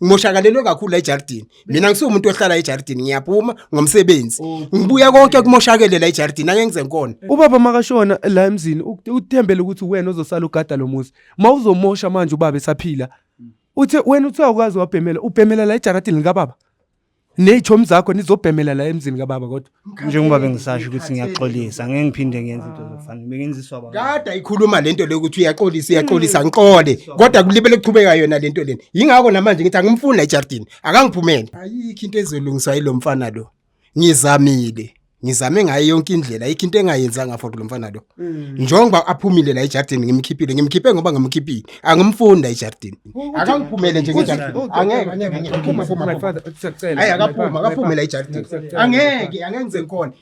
ngimoshakalelwe kakhulu la ejardini mina ngisumuntu ohlala ejardini ngiyaphuma ngomsebenzi ngibuya konke kumoshakele la ejardini ake ngize ngikona ubaba makashona la emzini uthembele ukuthi wena ozosala ugada lo muzi mawuzomosha manje ubaba esaphila uthe wena uthi awukwazi wabhemela ubhemela la ejardini likababa nechomi zakho nizobhemela la emzini kababa kodwa njengoba bengisasho ukuthi ngiyaxolisa ngeke ngiphinde ngenze into zokufana bengenziswa baba kade ikhuluma lento lokuthi uyaxolisa ngiqole kodwa kulibele kuchubeka yona lento leni yingakho namanje ngithi angimfuni la ejardini akangiphumele ayikho into ezolungiswa yilo mfana lo ngizame ngayo yonke indlela ayikho into engayenzanga for lo mfana lo njengoba aphumile la ejardini ngimkhiphe ngoba ngimkhiphile angimfuni la ejardini akangiphumele nje ngejardini angeke phuma my father hayi akaphuma la ejardini angeke ngize ngikhona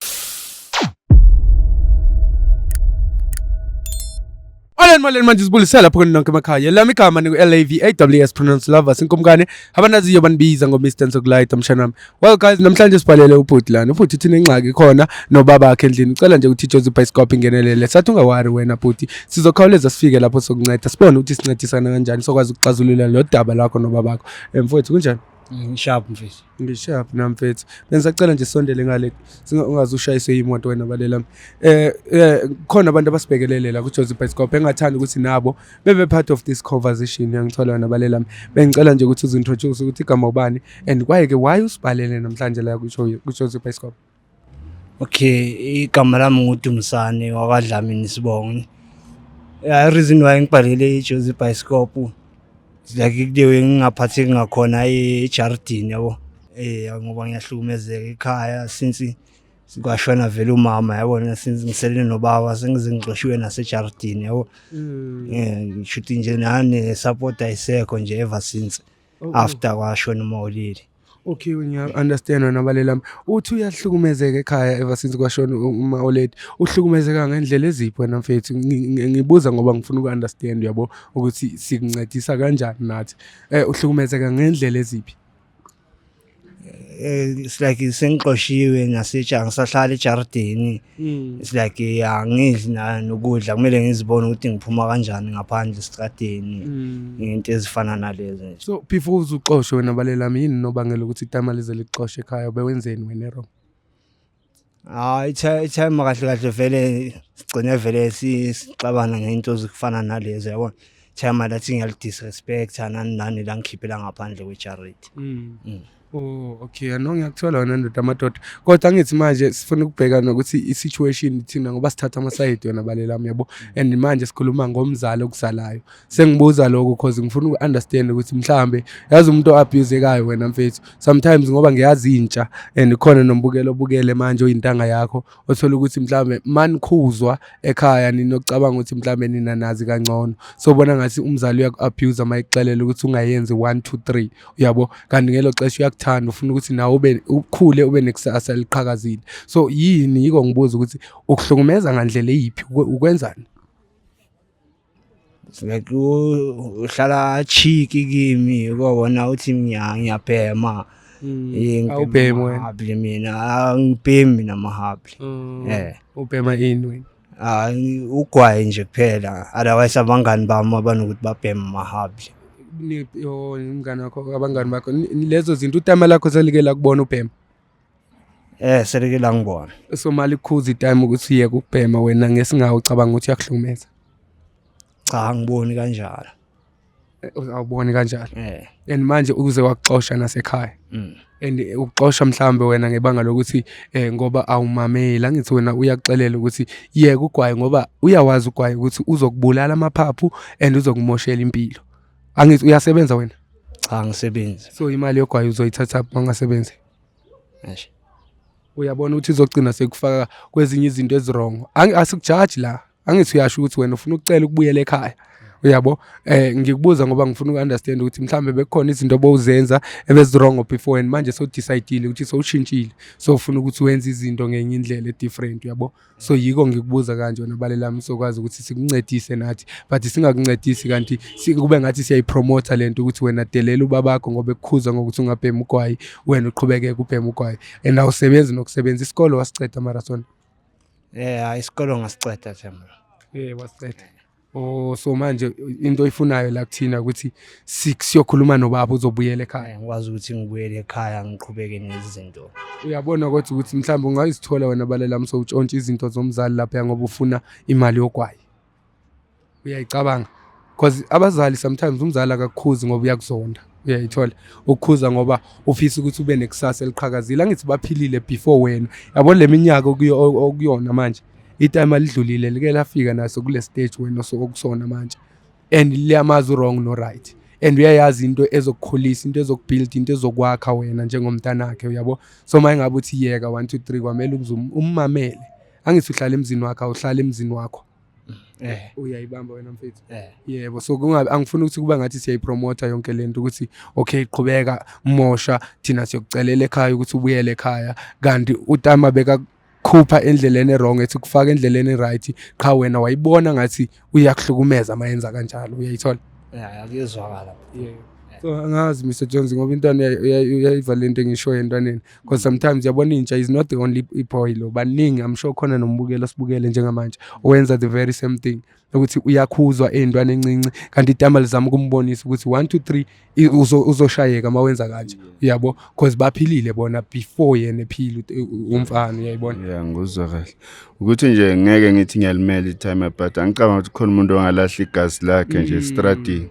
Maleni manje sibulisela lapho nonke emakhaya lami igama ni LAVAWS pronounce lovers inkomkane abanaziyo banibiza ngo Mr Nsokulight amshanami well guys namhlanje sibhalele ubhuti lana ubhuti thina ingxaki khona nobaba wakhe endlini ucela nje ukuthi Jozi Bioscope ingenelele sathi ungawari wena bhuti sizokhawuleza sifike lapho sokunceda sibone ukuthi sincedisana kanjani sokwazi ukuxazulula lo daba lakho nobaba wakho mfowethu kunjani ngishaphi mfethu ngishaphi namfethu bengisacela nje sondele ngale ungaze ushayise imoto wena balelami khona abantu abasibekelele la ku Jozi Bioscope engathanda ukuthi nabo bebe part of this conversation yangithola wena balelami bengicela nje ukuthi uzintroduce ukuthi igama ubani and kwayeke why usibhalele namhlanje la ku Jozi Bioscope okay igama lami nguDumisane wakwaDlamini Sibonge reason why ngibhalele Jozi Bioscope like kudewe ngingaphatheki ngakhona ejardini yabo ngoba ngiyahlukumezeka ekhaya since sikwashona vele umama yabona since ngiselene nobaba sengize ngixoshiwe nasejardini yabo ngishuthi nje nane support ayisekho nje ever since after kwashona uMawulili okay ngiya understand wena balelami uthi uyahlukumezeka ekhaya ever since kwashona uMawulidi uhlukumezeka ngendlela eziphi wena mfethu ngibuza ngoba ngifuna uku-understand yabo ukuthi sikuncedisa kanjani nathi uhlukumezeka ngendlela eziphi it's like sengixoshiwe ngisahlala ejardini it's like angidli nokudla kumele ngizibone ukuthi ngiphuma kanjani ngaphandle estradeni into ezifana nalezo nje so before uzuxoshwe wena balelami yini nobangela ukuthi itama lize lixoshwe ekhaya bewenzeni wena ero time kahle vele sigcine vele sixabana ngento ezifana nalezo yabona time lathi ngiyalidisrespect nani la ngikhiphela ngaphandle kwe-charity oh okay ngiyakuthola wena ndoda amadoda kodwa ngithi manje sifuna ukubheka nokuthi isituation thina ngoba sithatha amasayidi wena balelami yabo and manje sikhuluma ngomzalo okusalayo sengibuza lokho because ngifuna uku-understand ukuthi mhlambe yazi umuntu oabusekayo wena mfethu sometimes ngoba ngiyazi intsha and khona nombukelo obukele manje oyintanga yakho othola ukuthi mhlambe manikhuzwa ekhaya ninocabanga ukuthi mhlambe nina nazi kangcono so bona ngathi umzali uyaku-abuse mayixelela ukuthi ungayenzi 1 2 3 uyabo kanti ngelo xesha thanda ufuna ukuthi nawe ube ukhule ube nekusasa liqhakazile so yini yiko ngibuza ukuthi ukuhlukumeza ngandlela eyiphi ukwenzani like uhlala chiki kimi ukubona uthi ngiyabhema awubhema wena habli mina ngibhemi namahabli ubhema ini wena ugwaye nje kuphela otherwise abangani bami abanokuthi babhema amahabli umngane wakho abangani bakho lezo zinto utama lakho selikela kubona ubhema selikela ngibona so mali khuza itime ukuthi uye kubhema wena ngesingawo ucabanga ukuthi uyakuhlumeza cha ngiboni kanjalo awuboni kanjalo and manje ukuze wakuxosha nasekhaya and ukuxosha mhlambe wena ngebanga lokuthi ngoba awumamela ngithi wena uyakuxelela ukuthi yeke ugwaye ngoba uyawazi ugwaye ukuthi uzokubulala amaphaphu and uzokumoshela impilo angithi uyasebenza wena cha ngisebenza so imali yogwaye uzoyithatha mangasebenze eish uyabona ukuthi izogcina sekufaka kwezinye izinto ezirong asikujaji la angithi uyasho ukuthi wena ufuna ukucela ukubuyela ekhaya uyabo ngikubuza ngoba ngifuna uku-understand ukuthi mhlambe bekhona izinto obowuzenza ebezirong before and manje so decidile ukuthi so ushintshile so ufuna ukuthi wenze izinto ngenye indlela different uyabo so yiko ngikubuza kanje wena balelami sokwazi ukuthi sikuncedise nathi but singakuncedisi kanti kube ngathi siyayipromote lento ukuthi wena delela ubabakho ngoba ekukhuza ngokuthi ungabhema ugwayi wena uqhubekeke ubhema ugwayi and awusebenzi nokusebenza isikolo wasiceda marathon isikolo ngasiceda themba wasiceda Oh so manje into oyifunayo la kuthina ukuthi siyokhuluma nobaba uzobuyela ekhaya. Ngikwazi ukuthi ngibuyele ekhaya ngiqhubeke nezinto. Uyabona ukuthi mhlawumbe ungayizithola wena balela msowutshontsha izinto zomzali lapha ngoba ufuna imali yogwayi. Uyayicabanga because abazali sometimes umzali akakukhuzi ngoba uyakuzonda. Uyayithola ukukhuza ngoba ufisa ukuthi ube nekusasa eliqhakazile. Angithi baphilile before wena. Yabona leminyaka okuyona manje. Itime alidlulile like lafika naso kule stage wena sokusona manje. And liyamazi wrong no right. And uyayazi into ezokukhulisa, into ezokubuild, into ezokwakha wena njengomntanakhe uyabo. So mayingabe uthi yeka 1 2 3 kwamele ummamele. Angithi uhlala emzini wakhe awuhlala emzini wakho. Uyayibamba wena mfethu. Yebo so kungabe angifuni ukuthi kuba ngathi siyayipromote yonke lento ukuthi okay qhubeka mosha thina siyokucelela ekhaya ukuthi ubuyele ekhaya kanti utama beka khupha endleleni wrong ethi kufaka endleleni right cha wena wayibona ngathi uyakuhlukumeza mayenza kanjalo uyayithola. Akuyezwakala. So angazi Mr Jones ngoba intwana uyayiva lento engisho entwaneni because sometimes yabona intsha is not the only boy lo baningi I'm sure khona nombukelo sibukele njengamanje owenza the very same thing ukuthi uyakhuzwa endwana encinci kanti itama lizama ukumbonisa ukuthi 1 2 3 uzoshayeka mawenza kanje yabo because baphilile bona before yena ephila umfana uyayibona. Nguzwa kahle ukuthi nje ngeke ngithi ngiyalimela itime but angicabanga ukuthi khona umuntu ongalahla igazi lakhe nje estradini.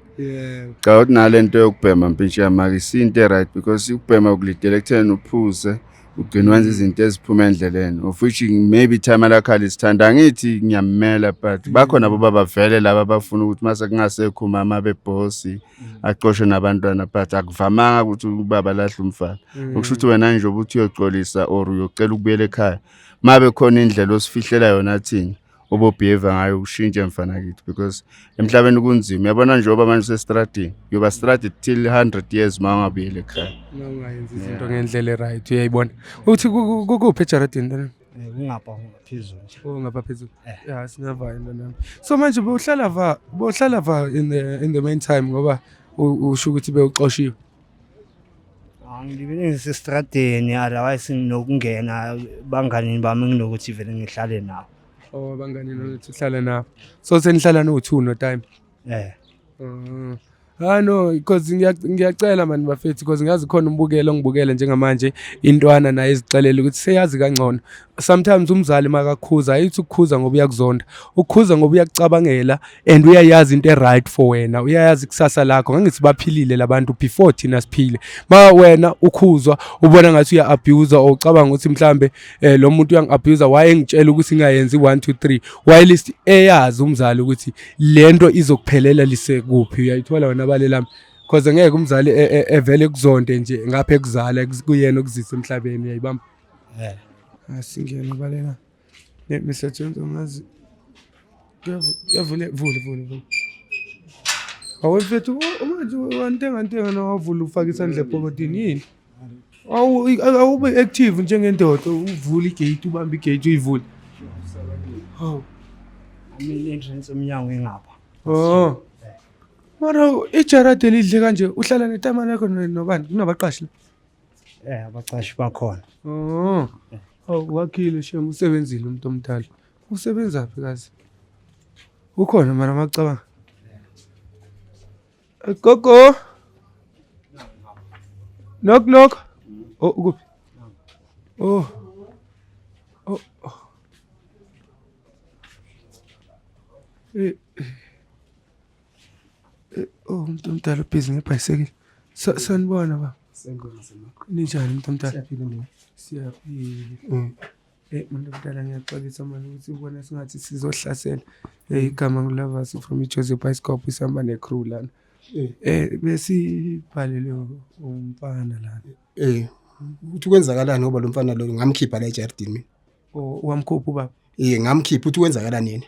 Cha unalento yokubhema mpintshi yamaki isinto right because ukubhema ukulidela ekutheni uphuze ugcina wenza izinto eziphuma endleleni of which maybe time lakhe lisithanda ngithi ngiyamela but bakho nabo baba vele laba bafuna ukuthi mase kungasekho umama bebossi aqoshe nabantwana but akuvamanga ukuthi ubaba lahle umfana ukusho ukuthi wena nje ubuthi uyoxolisa or uyocela ukubuyela ekhaya mabe khona indlela osifihlela yona thina obobehave ngayo ushintshe mfana kithi because emhlabeni kunzima yabona njengoba manje usestradini yoba stradi till 100 years mangabuyele ekhaya ungayenza izinto ngendlela right uyayibona uthi kukuphi ejaradini ntana Ngapha phezulu nje. Ngapha phezulu yeah singava into nami so manje bohlala va in the meantime ngoba usho ukuthi bewuxoshiwe. Angilibele ngisestradini otherwise nginokungena bangani bami nginokuthi vele ngihlale nawo. Bangani nokuthi uhlala nabo so senihlala no2 no time. No because ngiyacela mani bafethi because ngiyazi khona umbukelo ngibukele njengamanje intwana naye izicelela ukuthi seyazi kangcono sometimes umzali makakhuza ayithi ukukhuza ngoba uyakuzonda ukukhuza ngoba uyakucabangela and uyayazi into eright for wena uyayazi kusasa lakho ngangithi baphilile labantu before thina siphile ma wena ukhuzwa ubona ngathi uya abuse or ucabanga ukuthi mhlambe lo muntu uyangiabuse waye ngitshela ukuthi singayenzi 1 2 3 while list eyazi umzali ukuthi lento izokuphelela lise kuphi uyayithola wena balelami because ngeke umzali evele kuzonde nje ngapha ekuzala kuyena okuzisa emhlabeni uyayibamba. Asingena balela Mr Jones ungazi yavule awufethu manje wantenga nawavula ufaka isandla epokotini yini awube active njengendoda uvula igate ubamba igate uyivula Mina entrance emnyango engapha. Mara ijarade lidle kanje uhlala netama lakho nobani kunabaqashi la Abaqashi bakhona. Wakhile shem usebenzile umuntu omdala usebenza phi kazi ukhona mara macabanga gogo knock ukuphi umuntu omdala busy ngebhayisekile sanibona ba ninjani umuntu omdala siyaphila umuntu omdala ngiyaxolisa manje ukuthi ubona singathi sizohlasela igama nguLavas from iJoseph Bioscope isihamba necrew lana besibhalele umfana lana uthi kwenzakalani ngoba lo mfana lo ngamkhipha la ejardini mina wamkhupha ubaba ngamkhipha uthi kwenzakalani yena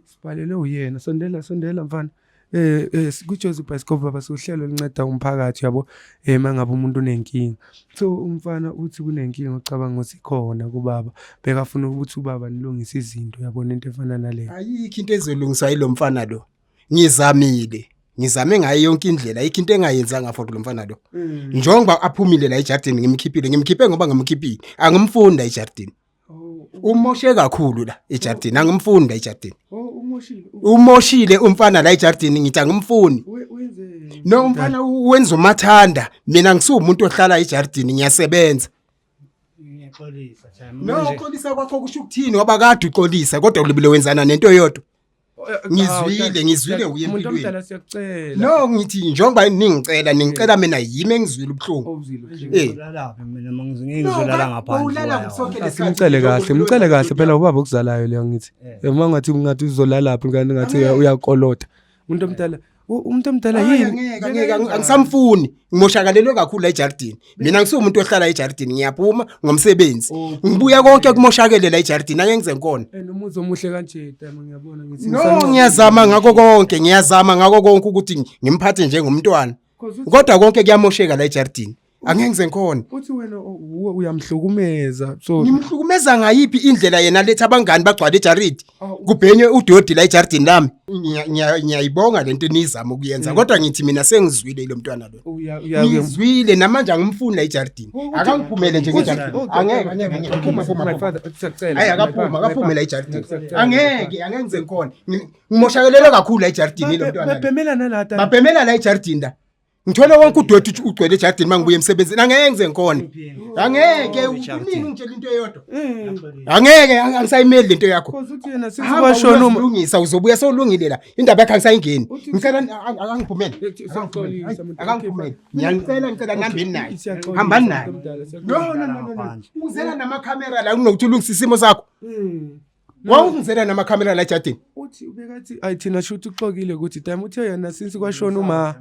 sibhalele uyena sondela mfana kuJoseph Bioscope baba sohlelo linceda umphakathi yabo mangabe umuntu unenkinga so umfana uthi kunenkinga ucabanga ukuthi khona kubaba bekafuna ukuthi ubaba nilungise izinto yabona into efana naleyo ayikho into ezolungisa yilo mfana lo ngizame ngayo yonke indlela ayikho into engayenzanga for lo mfana lo njengoba aphumile la ejardini ngimkhiphe ngoba ngamkhiphile angimfunda ejardini umoshe kakhulu la ejardini angimfunda ejardini umoshile umfana la ejardini ngithi angimfuni no umfana wenza umathanda mina ngisumuntu ohlala ejardini ngiyasebenza no uxolisa kwakho kusho ukuthini ngoba kade uxolisa kodwa ulibile wenzana nento yodwa ngizwile uye empilweni no ngithi njengoba ningicela mina yimi engizwile ubuhlungu simcele kahle phela ubaba okuzalayo leyo ngithi uma ngathi uzolalaphi ngathi uyakolota umuntu omdala yini ngeke angisamfuni ngimoshakalelwe kakhulu la ejardini mina ngisumuntu ohlala ejardini ngiyaphuma ngomsebenzi ngibuya konke kumoshakele la ejardini ake ngize ngikona nomuzi omuhle kanje dama ngiyabona ngithi no ngiyazama ngako konke ukuthi ngimphathe njengomntwana kodwa konke kuyamosheka la ejardini angeke ngize ngikhona uthi wena uyamhlukumeza so ngimhlukumeza ngayiphi indlela yena letha abangani bagcwala ejaridi kubhenye udodi la ejardini lami ngiyayibonga lento enizama ukuyenza kodwa ngithi mina sengizwile lo mntwana lo ngizwile namanje angimfuni la ejardini akangiphumele nje ngejardini angeke akaphuma la ejardini angeke ngize ngikhona ngimoshakelele kakhulu la ejardini lo mntwana bapemela la ejardini la ngithola wonke udodi ugcwele ejardini mangibuye emsebenzini angeke ngize ngikhona angeke unini ungitshela into eyodwa angeke angisayimeli lento yakho uthi yena sisikwashona uma ulungisa uzobuya sewulungile la indaba yakhe angisayingeni ngicela akangiphumele akangiphumele ngicela nambeni naye hambani naye no uzela namakhamera la kunokuthi ulungisa isimo sakho wawungizela namakhamera la ejardini uthi ubekathi ayithina shuthi uxokile ukuthi time uthe yena since kwashona uma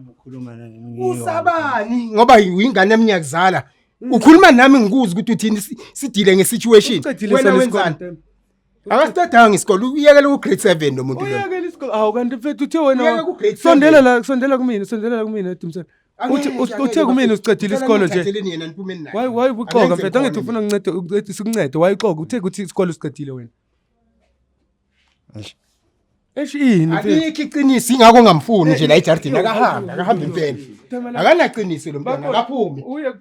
usabani ngoba uyingane eminyaka zala ukhuluma nami ngikuzi ukuthi uthini sidile ngesituation wena wenzani akasithatha ngesikolo uyekela ku grade 7 lo muntu lo uyekela isikolo kanti mfethu uthe wena sondela kumina Dumsana uthe kumina usicedile isikolo nje wayi buxoka mfethu angithi ufuna ngincede sikuncede wayixoka uthe ukuthi isikolo sicedile wena Eshini akikho iqiniso ingakho ngamfuni nje la ejardini akahamba impela akanaqiniso lo mntwana akaphume uye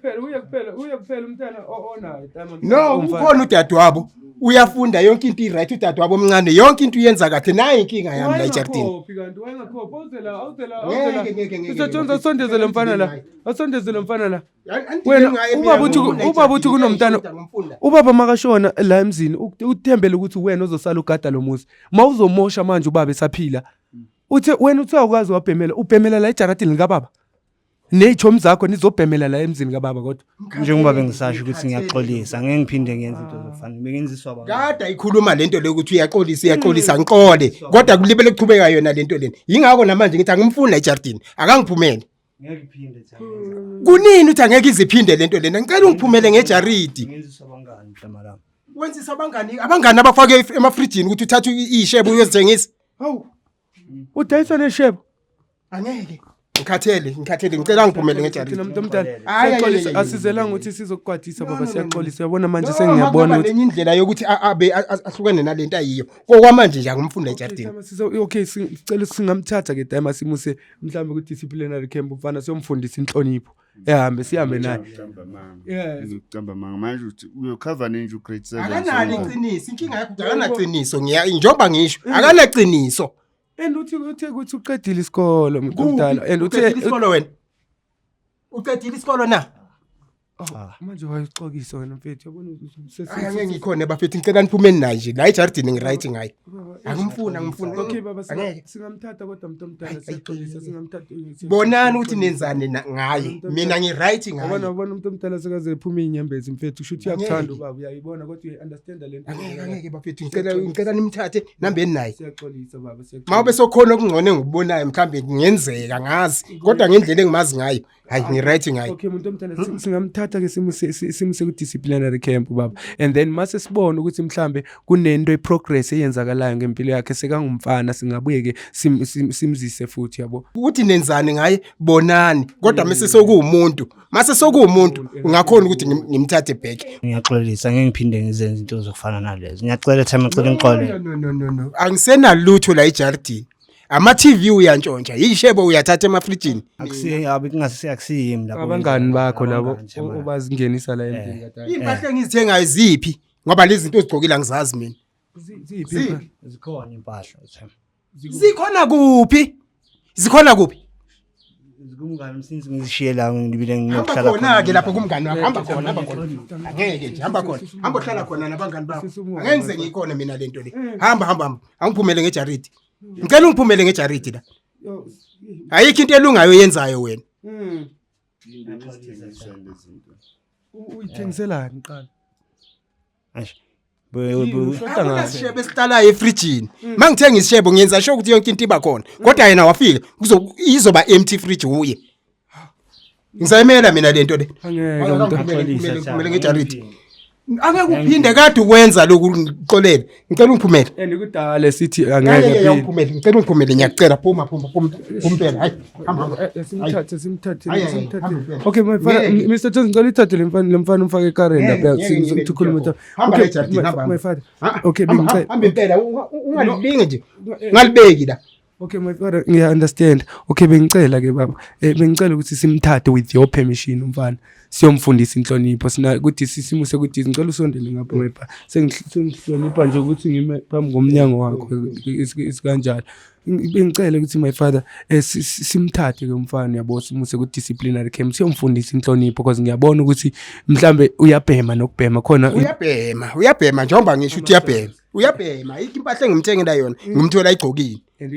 kuphela umntana onayo no ukhona udadewabo uyafunda yonke into iright udadewabo omncane yonke into uyenza kahle naye inkinga yami la ejardini kanti wayengakhopha awuzela isatshonza sondezele mfana la wena ubaba uthi kunomntana ubaba makashona la emzini uthembele ukuthi wena uzosala ugada lo muzi mawuzomosha manje ubaba esaphila uthe wena uthi awukwazi ubhemela la ejaradini likababa nezichomi zakho nizobhemela la emzini kababa kodwa njengoba bengisasho ukuthi ngiyaxolisa ngeke ngiphinde ngenze into zofana bengenziswa abantu kade ayikhuluma lento le ukuthi uyaxolisa ngiqole kodwa kulibele ukuchubeka yona lento leni yingakho namanje ngithi angimfuni la ejardini akangiphumele ngeke iphinde kunini uthi angeke iziphinde lento lena ngicela ungiphumele ngejaridi ngenziswa abangani mhlamalami wenzisa abangani abafake emafrijini ukuthi uthathe ishebo uyozithengisa hawu udayisa neshebo angeke ngikhathele ngicela ngiphumele ngejaridi umuntu omdala siyaxolisa asizelanga ukuthi sizokugwadisa baba siyaxolisa yabona manje sengiyabona ukuthi lenye indlela yokuthi abe ahlukene nalento ayiyo kokwamanje nje angimfunda ejardini okay sicela singamthatha ke dama simuse mhlambe ku disciplinary camp ufana siyomfundisa inhlonipho sihambe naye ngicamba manje uthi uyocover nje ugrade 7 akanalo iqiniso inkinga yakho akanaqiniso njengoba ngisho akanaqiniso uthe ukuthi uqedile isikolo umuntu omdala uthe isikolo wena uqedile isikolo na manje wayixokisa wena mfethu yabona angeke ngikhona bafethu ngicela niphumeni naye nje la ejardini ngiright ngayo angimfuni okay baba singamthatha kodwa umuntu omdala siyaxolisa singamthatha bonani ukuthi nenzani ngaye mina ngiright ngayo ubona umuntu omdala sekaze ephuma inyembezi mfethu usho ukuthi uyakuthanda ubaba uyayibona kodwa uyaunderstand lento angeke bafethu ngicela nimthathe nambeni naye siyaxolisa baba mawube sokhona okungcone ngikubonayo mhlambe kungenzeka ngazi kodwa ngendlela engimazi ngayo hayi ngiright ngayo okay umuntu omdala singamthatha ke simuse ku disciplinary camp baba and then mase sibone ukuthi mhlambe kunento eprogress eyenzakalayo ngempilo yakhe sekangumfana singabuye ke simzise futhi yabo ukuthi nenzani ngaye bonani kodwa mase sokuwumuntu ungakhona ukuthi ngimthathe back ngiyaxolisa ngeke ngiphinde ngizenze into zokufana nalezo ngiyacela time ngicela ngixole no angisenalutho la ejardini ama-TV uyantshontsha yishebo uyathatha emafrijini akusiyimi lapho abangani bakho labo obazingenisa la endlini kadala impahla engizithengayo ziphi ngoba lezi zinto ezigcokile angizazi mina ziphi zikhona impahla zikhona kuphi Zikumngani since ngizishiye la ngibile hamba nginokuhlala khona ke lapho kumngani wakho hamba khona angeke nje hamba ohlala khona nabangani bakho angeke ngize ngikhona mina lento le hamba angiphumele ngejaridi ngicela ungiphumele ngejaridi la ayikho into elungayo yenzayo wena uyithengiselani qala Sishebo esihlalayo efrijini mangithenga isishebo ngiyenza sure ukuthi yonke into iba khona kodwa yena wafika izoba empty fridge uye ngizayimela mina lento le kumele ngejaridi angeke uphinde kade ukwenza lokhu ngiqolele ngicela ungiphumele andikudala sithi angeke uphumele ngicela ungiphumele ngiyacela phuma kumpela hayi hamba simthathe okay my father Mr. Jones ngicela ithathe lemfana umfake ekareni lapha sikhuluma hamba ejaridi hamba my father okay bengicela hamba impela ungalilinge nje ngalibeki la okay my father ngiya-understand okay bengicela ke baba bengicela ukuthi simthathe with your permission umfana siyomfundisa inhlonipho sina ukuthi sisimo sekuthi ngicela usondele ngapha ngepha sengihlonipha nje ukuthi ngime phambi ngomnyango wakho isikanjalo bengicela ukuthi my father simthathe ke umfana yabo simuse ku disciplinary camp siyomfundisa inhlonipho because ngiyabona ukuthi mhlambe uyabhema nokubhema khona uyabhema njengoba ngisho ukuthi uyabhema impahla engimthengela yona ngimthola ayigcokile and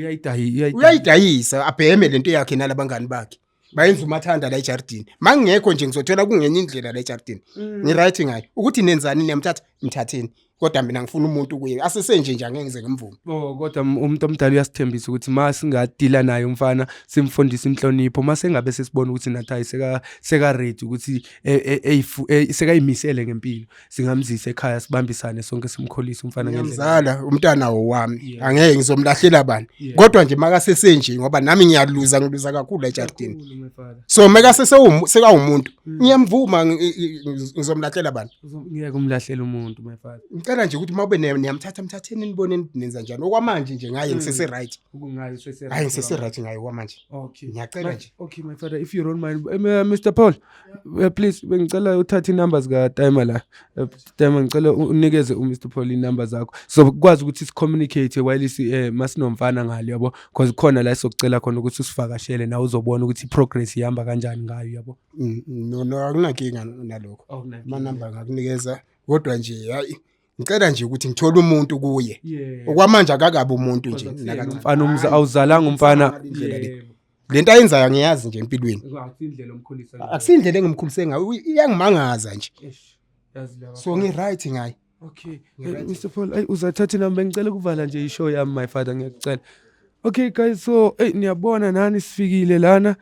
uyayidayisa abheme lento yakhe nalabangani bakhe bayenza umathanda la ejardini mangekho nje ngizothola kungenye indlela la ejardini ngiright ngayo ukuthi nenzani niyamthatha mthatheni kodwa mina ngifuna umuntu kuye asesenje angeke ngize ngimvume kodwa umuntu omdala uyasithembisa ukuthi masingadila naye umfana simfundisa inhlonipho masengabe sesibona ukuthi nathi seka ready ukuthi sekayimisele ngempilo singamzisa ekhaya sibambisane sonke simkholisa umfana ngiyamzala umntana wami angeke ngizomlahlela bani kodwa nje makasesenje ngoba nami ngiyaluza kakhulu ejardini so seka umuntu ngiyamvuma ngizomlahlela bani ngeke umlahlela umuntu my father ngicela nje ukuthi mawube niyamthatheni nibone nenza njani okwamanje nje ngaye ngisese right hayi ngisese right ngaye kwamanje okay ngiyacela nje okay my father if you don't mind Mr. Paul please bengicela uthathe numbers ka timer la timer ngicela unikeze Mr. Paul inumber zakho so ukwazi ukuthi sicommunicate while masinomfana ngalo yabo because khona la sokucela khona ukuthi usivakashele na uzobona ukuthi progress ihamba kanjani ngayo yabo no akunankinga nalokho ama number ngakunikeza kodwa nje hayi ngicela nje ukuthi ngithola umuntu kuye okwamanje akakabe umuntu nje mfana awuzalanga umfana lento ayenzayo ngiyazi nje empilweni akusindlela omkhulisa akusindlela engimkhulise ngayo iyangimangaza nje so ngi-right ngayo okay Mr. Paul uzathatha inamba ngicela kuvala nje ishow yami my father ngiyacela okay guys so niyabona nani sifikile lana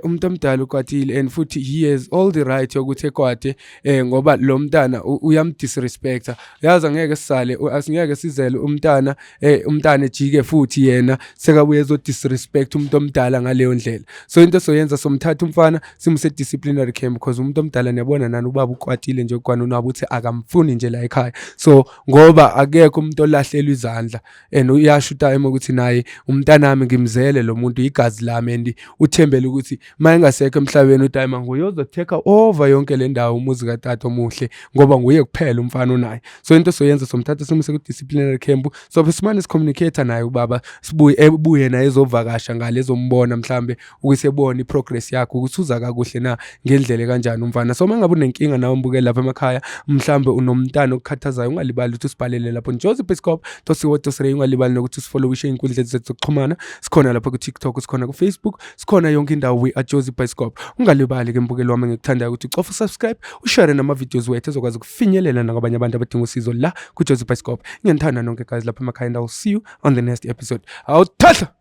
umuntu omdala ukwatile and futhi he has all the right yokuthi ekwate ngoba lo mntana uyamdisrespecta yazi angeke sisale asingeke sizele umntana ejike futhi yena sekabuye ezodisrespect umuntu omdala ngaleyo ndlela so into soyenza somthatha umfana simuse disciplinary camp because umuntu omdala niyabona nani ubaba ukwatile nje kwana unabo uthi akamfuni nje la ekhaya so ngoba akekho umuntu olahlelwa izandla and uyasho time ukuthi naye umntana nami ngimzele lo muntu igazi lami and uthembele ukuthi mayengasekho emhlabeni uTime nguye ozoteka over yonke le ndawo umuzi kaTata omuhle ngoba nguye kuphela umfana onaye so into soyenza somthatha simuse ku disciplinary camp so simane sicommunicate naye ubaba sibuye naye ezovakasha ngale ezombona mhlambe ukuyisebona iprogress yakhe ukuthi uza kakuhle na ngendlela kanjani umfana so mangabe unenkinga nawe umbukele lapha emakhaya mhlambe unomntana okukhathazayo ungalibali ukuthi usibhalele lapho Joseph Escope tosiwotosere ungalibali nokuthi usifollowishe inkundla zethu zokuxhumana sikhona lapha ku TikTok sikhona ku Facebook sikhona yonke indawo we at Joseph Escope ungalibali ke mbukeli wami ngikuthandayo ukuthi ucofa subscribe ushare nama videos wethu ezokwazi ukufinyelela nabanye abantu abadinga usizo la ku Joseph Escope ngiyanthanda nonke guys lapha emakhaya and I'll see you on the next episode awuthatha